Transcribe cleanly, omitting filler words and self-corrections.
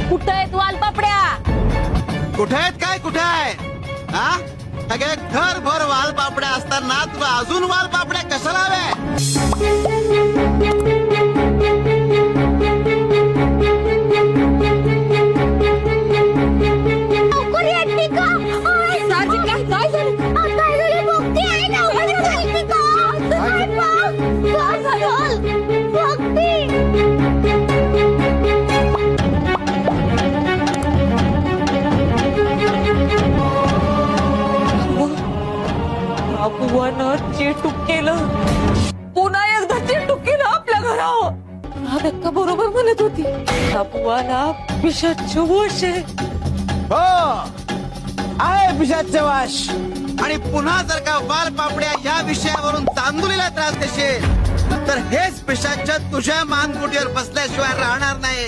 कुठं आहेत वालपापड्या? कुठे आहेत काय कुठे आहे हा अगे घरभर वालपापड्या असताना तू अजून वालपापड्या कशाला हव्या बाबूवानं चेटूक केलं, पुन्हा एकदा चेटूक केलं आपल्या घरावर. राधिका बरोबर म्हणत होती, बाबूवाला पिशाचं वश आहे. हो आहे पिशाचं वाश. आणि पुन्हा जर का वालपापड्या या विषयावरून तांदुलीला त्रास देशील तर हेच पिशाच तुझ्या मानगुटीवर बसल्याशिवाय राहणार नाही.